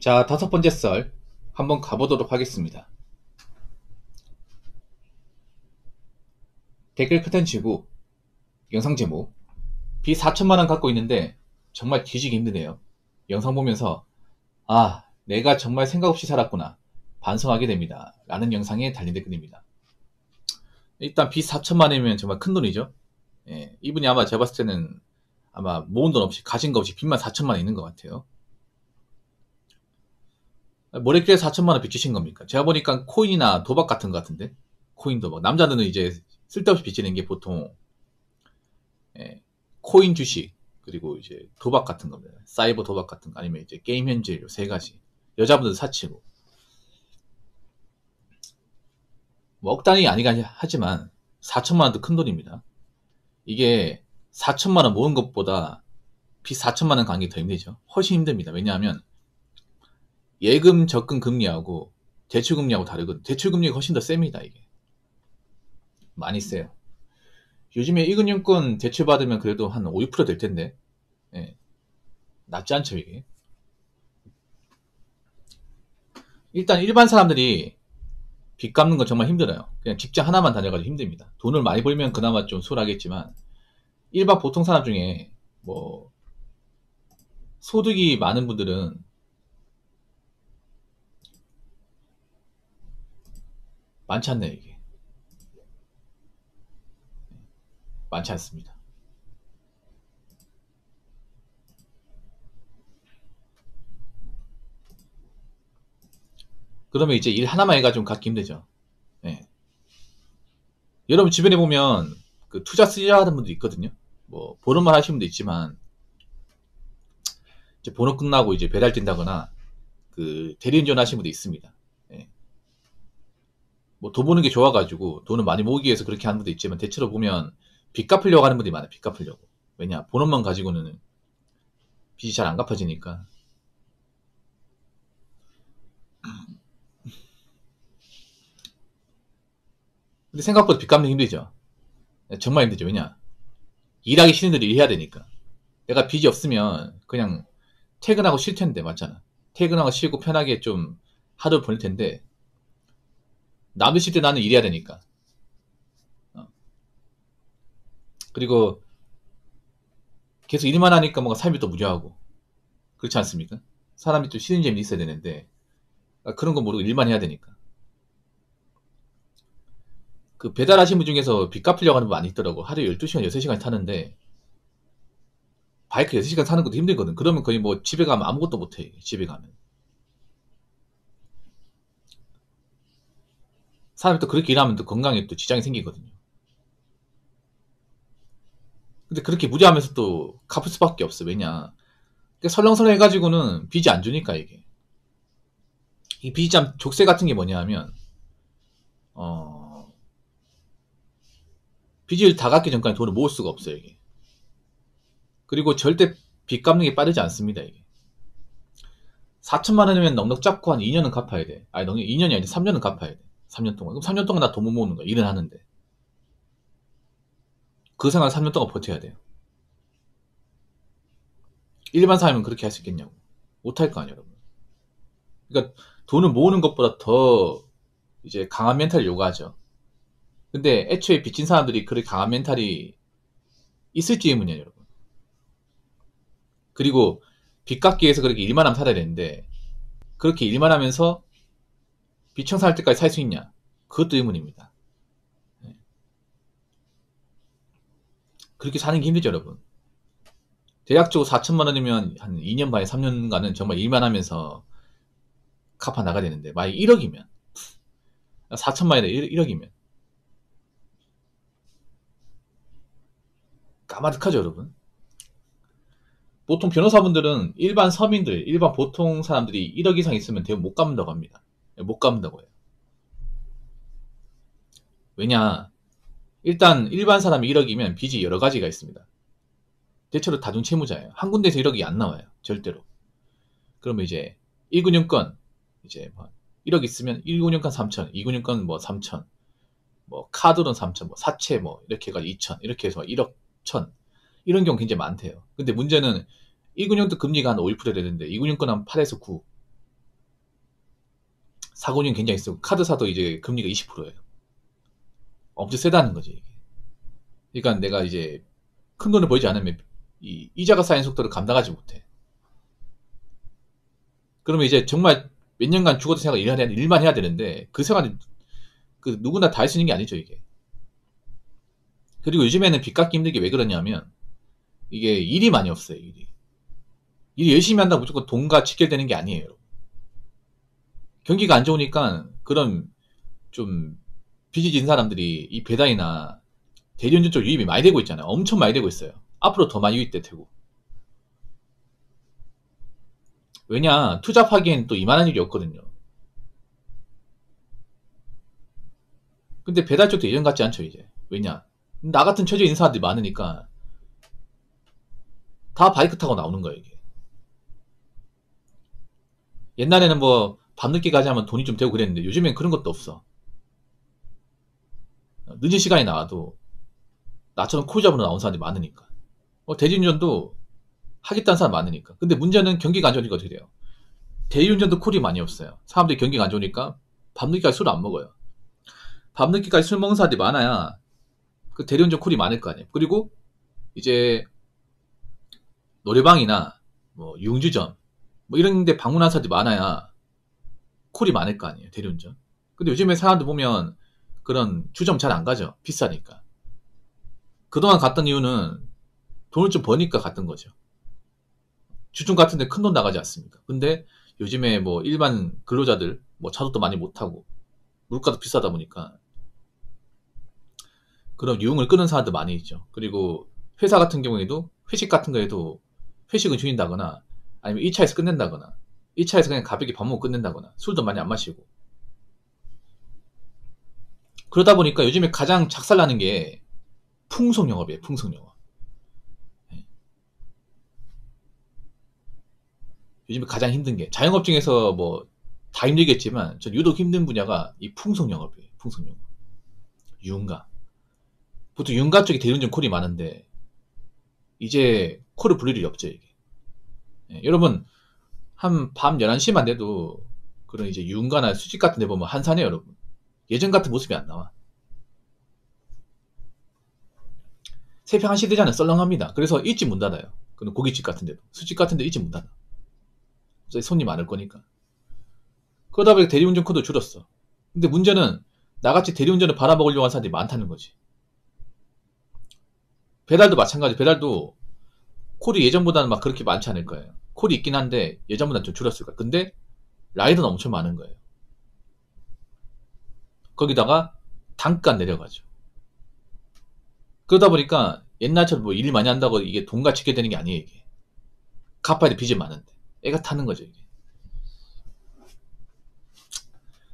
자, 다섯 번째 썰 한번 가보도록 하겠습니다. 댓글 컨텐츠고 영상 제목 빚 4천만원 갖고 있는데 정말 뒤지기 힘드네요. 영상 보면서 아, 내가 정말 생각 없이 살았구나 반성하게 됩니다 라는 영상에 달린 댓글입니다. 일단 빚 4천만원이면 정말 큰 돈이죠. 예, 이분이 아마 제가 봤을 때는 아마 모은 돈 없이 가진 거 없이 빚만 4천만원 있는 것 같아요. 머리끼리 4천만원 빚지신 겁니까? 제가 보니까 코인이나 도박 같은 것 같은데, 코인 도박. 남자들은 이제 쓸데없이 빚지는 게 보통 예, 코인 주식 그리고 이제 도박 같은 겁니다. 사이버 도박 같은 거 아니면 이제 게임 현질 세 가지. 여자분들 사치고 뭐 억단이 아니긴 하지만 4천만원도 큰 돈입니다. 이게 4천만원 모은 것보다 빚 4천만원 가는 게 더 힘들죠. 훨씬 힘듭니다. 왜냐하면 예금 적금 금리하고 대출 금리하고 다르거든요. 대출 금리가 훨씬 더 셉니다. 이게 많이 세요. 요즘에 1금융권 대출 받으면 그래도 한 5, 6%될 텐데 예, 낮지 않죠 이게. 일단 일반 사람들이 빚 갚는 건 정말 힘들어요. 그냥 직장 하나만 다녀가지고 힘듭니다. 돈을 많이 벌면 그나마 좀 수월하겠지만 일반 보통 사람 중에 뭐 소득이 많은 분들은 많지 않네요. 이게 많지 않습니다. 그러면 이제 일 하나만 해가지고 갖기 힘들죠. 예. 여러분 주변에 보면 그 투자 쓰자하는 분도 있거든요. 뭐 본업만 하시는 분도 있지만 이제 본업 끝나고 이제 배달 뛴다거나 그 대리운전 하시는 분도 있습니다. 예. 뭐 돈 버는 게 좋아가지고 돈을 많이 모으기 위해서 그렇게 하는 분도 있지만 대체로 보면 빚 갚으려고 하는 분들이 많아요. 빚 갚으려고. 왜냐 본업만 가지고는 빚이 잘 안 갚아지니까. 근데 생각보다 빚 갚는 게 힘들죠. 정말 힘들죠. 왜냐 일하기 싫은 대로 일해야 되니까. 내가 빚이 없으면 그냥 퇴근하고 쉴 텐데 맞잖아. 퇴근하고 쉬고 편하게 좀 하루 보낼 텐데 남들 쉴 때 나는 일해야 되니까. 어. 그리고 계속 일만 하니까 뭔가 삶이 또 무료하고 그렇지 않습니까? 사람이 또 쉬는 재미 있어야 되는데 그런 거 모르고 일만 해야 되니까. 그 배달하신 분 중에서 빚 갚으려고 하는 분 많이 있더라고. 하루에 12시간, 6시간 타는데 바이크 6시간 타는 것도 힘들거든. 그러면 거의 뭐 집에 가면 아무것도 못해. 집에 가면. 사람이 또 그렇게 일하면 또 건강에 또 지장이 생기거든요. 근데 그렇게 무리하면서 또 갚을 수밖에 없어. 왜냐. 설렁설렁 해가지고는 빚이 안 주니까 이게. 이 빚이 참 족쇄 같은 게 뭐냐 하면, 빚을 다 갚기 전까지 돈을 모을 수가 없어요, 이게. 그리고 절대 빚 갚는 게 빠르지 않습니다, 이게. 4천만 원이면 넉넉 잡고 한 2년은 갚아야 돼. 아니, 넉넉 2년이 아니라 3년은 갚아야 돼. 3년 동안. 그럼 3년 동안 나 돈 못 모으는 거야. 일은 하는데. 그 생활 3년 동안 버텨야 돼요. 일반 사람은 그렇게 할 수 있겠냐고. 못할 거 아니에요, 여러분. 그러니까 돈을 모으는 것보다 더 이제 강한 멘탈을 요구하죠. 근데 애초에 빚진 사람들이 그렇게 강한 멘탈이 있을지 의문이에요, 여러분. 그리고 빚 갚기 위해서 그렇게 일만 하면 살아야 되는데 그렇게 일만 하면서 빚 청산할 때까지 살 수 있냐? 그것도 의문입니다. 그렇게 사는 게 힘들죠, 여러분. 대략적으로 4천만 원이면 한 2년 반에 3년간은 정말 일만 하면서 갚아 나가야 되는데 만약 1억이면 4천만 원에 1억이면 까마득하죠, 여러분. 보통 변호사분들은 일반 서민들, 일반 보통 사람들이 1억 이상 있으면 대부분 못 갚는다고 합니다. 못 갚는다고 해요. 왜냐, 일단 일반 사람이 1억이면 빚이 여러 가지가 있습니다. 대체로 다중채무자예요. 한 군데에서 1억이 안 나와요. 절대로. 그러면 이제 1금융권 이제 뭐 1억 있으면 1금융권 3천, 2금융권 뭐 3천, 뭐 카드론 3천, 뭐 사채 뭐 이렇게 해가지고 2천, 이렇게 해서 1억 1천 이런 경우 굉장히 많대요. 근데 문제는 1금융도 금리가 한 5, 1% 되는데 2금융권 한 8에서 9. 사고율이 굉장히 세고 카드사도 이제 금리가 20%예요. 엄청 세다는 거지 이게. 그러니까 내가 이제 큰 돈을 벌지 않으면 이 이자가 쌓인 속도를 감당하지 못해. 그러면 이제 정말 몇 년간 죽어도 생각 일만 해야 되는데 그 생활이 그 누구나 다 할 수 있는 게 아니죠 이게. 그리고 요즘에는 빚 갚기 힘든 게 왜 그러냐면 이게 일이 많이 없어요. 일이 열심히 한다고 무조건 돈과 직결되는 게 아니에요. 경기가 안 좋으니까 그런 좀 빚이 진 사람들이 이 배달이나 대리운전 쪽 유입이 많이 되고 있잖아요. 엄청 많이 되고 있어요. 앞으로 더 많이 유입될 테고. 왜냐 투잡하기엔 또 이만한 일이 없거든요. 근데 배달 쪽도 예전 같지 않죠 이제. 왜냐 나 같은 처지에 있는 사람들이 많으니까 다 바이크 타고 나오는 거예요 이게. 옛날에는 뭐 밤늦게 가지 하면 돈이 좀 되고 그랬는데 요즘엔 그런 것도 없어. 늦은 시간에 나와도 나처럼 콜 잡으러 나온 사람들이 많으니까. 대리운전도 하겠다는 사람 많으니까. 근데 문제는 경기가 안 좋으니까 어떻게 돼요? 대리운전도 콜이 많이 없어요. 사람들이 경기가 안 좋으니까 밤늦게까지 술을 안 먹어요. 밤늦게까지 술 먹는 사람들이 많아야 그 대리운전 콜이 많을 거 아니에요. 그리고 이제 노래방이나 뭐 융주점 뭐 이런 데 방문한 사람들이 많아야 콜이 많을 거 아니에요. 대리운전. 근데 요즘에 사람들 보면 그런 주점 잘 안 가죠. 비싸니까. 그동안 갔던 이유는 돈을 좀 버니까 갔던 거죠. 주중 같은 데 큰 돈 나가지 않습니까? 근데 요즘에 뭐 일반 근로자들 뭐 차도도 많이 못 타고 물가도 비싸다 보니까 그런 유흥을 끄는 사람도 많이 있죠. 그리고 회사 같은 경우에도 회식 같은 거에도 회식은 줄인다거나 아니면 2차에서 끝낸다거나 2차에서 그냥 가볍게 밥 먹고 끝낸다거나 술도 많이 안 마시고 그러다 보니까 요즘에 가장 작살나는 게 풍속영업이에요. 풍속영업. 요즘에 가장 힘든 게 자영업 중에서 뭐 다 힘들겠지만 전 유독 힘든 분야가 이 풍속영업이에요. 풍속영업. 유흥가. 보통 유흥가 쪽에 대리운전 콜이 많은데 이제 콜을 부를 일이 없죠. 이게. 여러분 한 밤 11시만 돼도 그런 이제 유흥가나 수집 같은 데 보면 한산해요. 여러분. 예전 같은 모습이 안 나와. 새벽 1시 되잖아요. 썰렁합니다. 그래서 일찍 문 닫아요. 그런 고깃집 같은 데도. 수집 같은 데 일찍 문 닫아. 손님 많을 거니까. 그러다 보니까 대리운전 콜도 줄었어. 근데 문제는 나같이 대리운전을 받아먹으려고 하는 사람들이 많다는 거지. 배달도 마찬가지. 배달도 콜이 예전보다는 막 그렇게 많지 않을 거예요. 콜이 있긴 한데 예전보다는 좀 줄었을 거예요. 근데 라이더는 엄청 많은 거예요. 거기다가 단가 내려가죠. 그러다 보니까 옛날처럼 뭐 일 많이 한다고 이게 돈과 지게 되는 게 아니에요. 이게 갚아야 돼. 빚이 많은데 애가 타는 거죠. 이게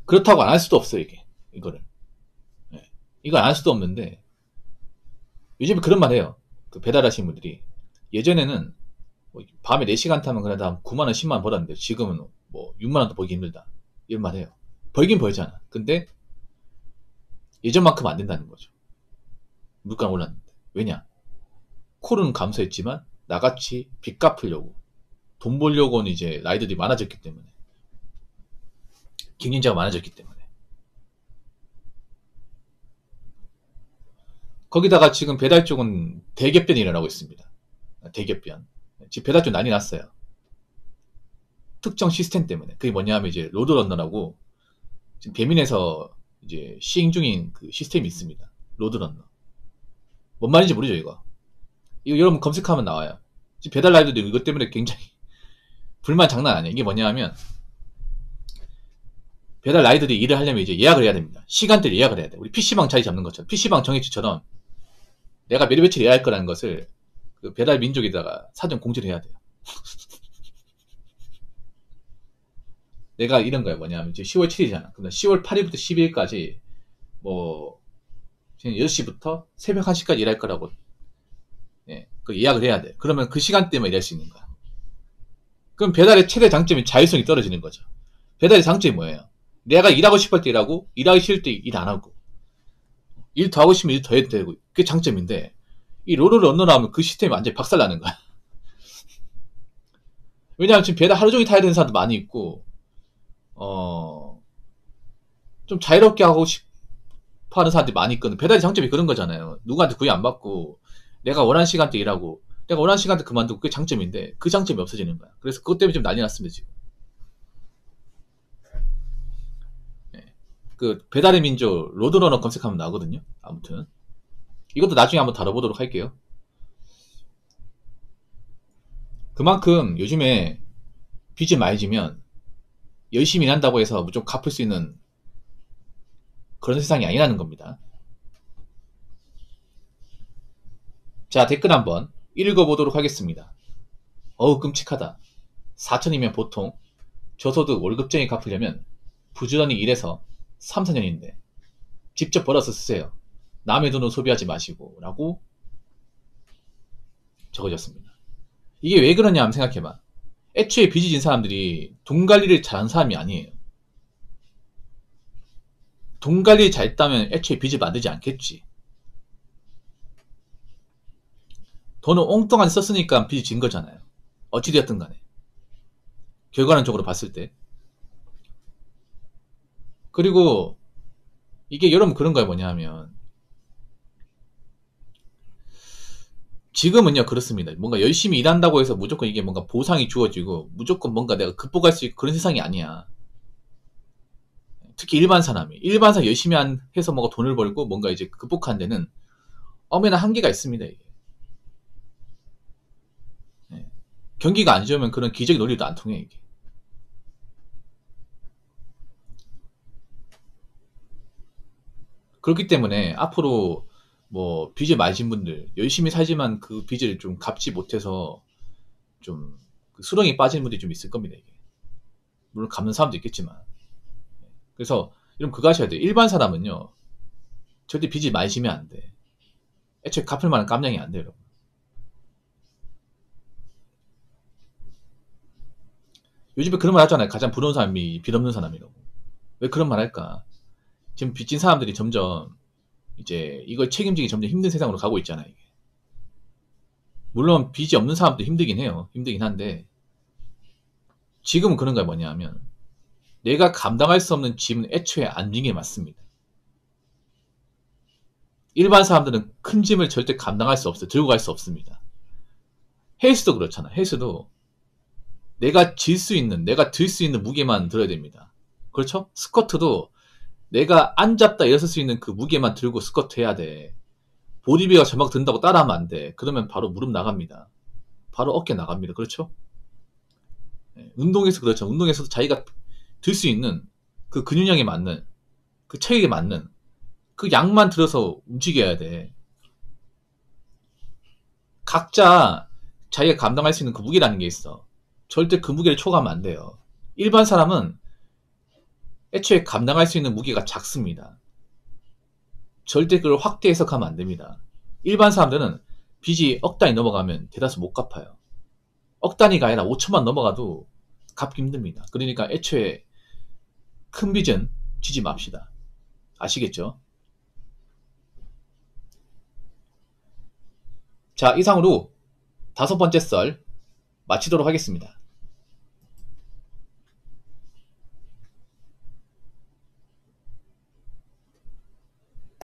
그렇다고 안 할 수도 없어요. 이거를 이거 안 할 수도 없는데 요즘에 그런 말 해요. 그 배달하시는 분들이 예전에는 뭐 밤에 4시간 타면 그래도 한 9만원 10만원 벌었는데 지금은 뭐 6만원도 벌기 힘들다 이런 말 해요. 벌긴 벌잖아. 근데 예전만큼 안 된다는 거죠. 물가는 올랐는데. 왜냐? 콜은 감소했지만 나같이 빚 갚으려고 돈 벌려고는 이제 라이더들이 많아졌기 때문에 경쟁자가 많아졌기 때문에 거기다가 지금 배달 쪽은 대격변이 일어나고 있습니다. 대격변. 지금 배달 쪽 난리 났어요. 특정 시스템 때문에. 그게 뭐냐면 이제 로드런너라고 지금 배민에서 이제 시행 중인 그 시스템이 있습니다. 로드런너. 뭔 말인지 모르죠 이거. 이거 여러분 검색하면 나와요. 지금 배달 라이더도 이것 때문에 굉장히 불만 장난 아니에요. 이게 뭐냐면 배달 라이더들이 일을 하려면 이제 예약을 해야 됩니다. 시간대를 예약을 해야 돼. 우리 PC방 자리 잡는 것처럼 PC방 정액치처럼 내가 몇 일 며칠 예약할 거라는 것을 그 배달 민족에다가 사전 공지를 해야 돼요. 내가 이런 거야. 뭐냐면 이제 10월 7일이잖아. 그럼 10월 8일부터 12일까지 뭐 6시부터 새벽 1시까지 일할 거라고 그 예약을 해야 돼. 그러면 그 시간대만 일할 수 있는 거야. 그럼 배달의 최대 장점이 자율성이 떨어지는 거죠. 배달의 장점이 뭐예요? 내가 일하고 싶을 때 일하고 일하기 싫을 때 일 안 하고 일 더 하고 싶으면 일 더 해도 되고 그게 장점인데 이 롤을 얹어 나오면 그 시스템이 완전히 박살나는 거야. 왜냐하면 지금 배달 하루 종일 타야 되는 사람도 많이 있고 좀 자유롭게 하고 싶어 하는 사람들이 많이 있거든. 배달의 장점이 그런 거잖아요. 누구한테 구애 안 받고 내가 원하는 시간대 일하고 내가 원하는 시간대 그만두고 그게 장점인데 그 장점이 없어지는 거야. 그래서 그것 때문에 좀 난리 났습니다 지금. 그 배달의 민족 로드러너 검색하면 나오거든요. 아무튼 이것도 나중에 한번 다뤄보도록 할게요. 그만큼 요즘에 빚을 많이 지면 열심히 일한다고 해서 무조건 갚을 수 있는 그런 세상이 아니라는 겁니다. 자, 댓글 한번 읽어보도록 하겠습니다. 어우 끔찍하다. 4천이면 보통 저소득 월급쟁이 갚으려면 부지런히 일해서 3, 4년인데 직접 벌어서 쓰세요. 남의 돈을 소비하지 마시고 라고 적어졌습니다. 이게 왜 그러냐 하면 생각해봐. 애초에 빚이 진 사람들이 돈 관리를 잘하는 사람이 아니에요. 돈 관리 잘했다면 애초에 빚을 만들지 않겠지. 돈을 엉뚱하게 썼으니까 빚이 진 거잖아요. 어찌되었든 간에. 결과론적으로 봤을 때. 그리고 이게 여러분 그런 거야 뭐냐 하면 지금은요 그렇습니다. 뭔가 열심히 일한다고 해서 무조건 이게 뭔가 보상이 주어지고 무조건 뭔가 내가 극복할 수 있고 그런 세상이 아니야. 특히 일반 사람 열심히 해서 뭔가 돈을 벌고 뭔가 이제 극복한 데는 엄연한 한계가 있습니다. 이게. 경기가 안 좋으면 그런 기적의 논리도 안 통해 이게. 그렇기 때문에 앞으로 뭐 빚을 많이 진 분들 열심히 살지만 그 빚을 좀 갚지 못해서 좀 수렁이 빠진 분들이 좀 있을 겁니다. 이게. 물론 갚는 사람도 있겠지만. 그래서 여러분 그거 하셔야 돼요. 일반 사람은요 절대 빚이 많이 지면 안 돼. 애초에 갚을 만한 깜냥이 안 돼요. 여러분. 요즘에 그런 말 하잖아요. 가장 부러운 사람이 빚 없는 사람이라고. 왜 그런 말 할까? 지금 빚진 사람들이 점점 이제 이걸 책임지기 점점 힘든 세상으로 가고 있잖아요. 이게. 물론 빚이 없는 사람도 힘들긴 해요. 힘들긴 한데 지금은 그런 거 뭐냐면 내가 감당할 수 없는 짐은 애초에 안 지는 게 맞습니다. 일반 사람들은 큰 짐을 절대 감당할 수 없어요. 들고 갈 수 없습니다. 헬스도 그렇잖아. 헬스도 내가 질 수 있는, 내가 들 수 있는 무게만 들어야 됩니다. 그렇죠? 스쿼트도 내가 앉았다 일어설 수 있는 그 무게만 들고 스쿼트 해야 돼. 보디빌더가 저막 든다고 따라하면 안 돼. 그러면 바로 무릎 나갑니다. 바로 어깨 나갑니다. 그렇죠? 운동에서 그렇죠. 운동에서도 자기가 들 수 있는 그 근육량에 맞는 그 체격에 맞는 그 양만 들어서 움직여야 돼. 각자 자기가 감당할 수 있는 그 무게라는 게 있어. 절대 그 무게를 초과하면 안 돼요. 일반 사람은 애초에 감당할 수 있는 무게가 작습니다. 절대 그걸 확대 해석하면 안 됩니다. 일반 사람들은 빚이 억 단위 넘어가면 대다수 못 갚아요. 억 단위가 아니라 5천만 넘어가도 갚기 힘듭니다. 그러니까 애초에 큰 빚은 지지 맙시다. 아시겠죠? 자, 이상으로 5번째 썰 마치도록 하겠습니다.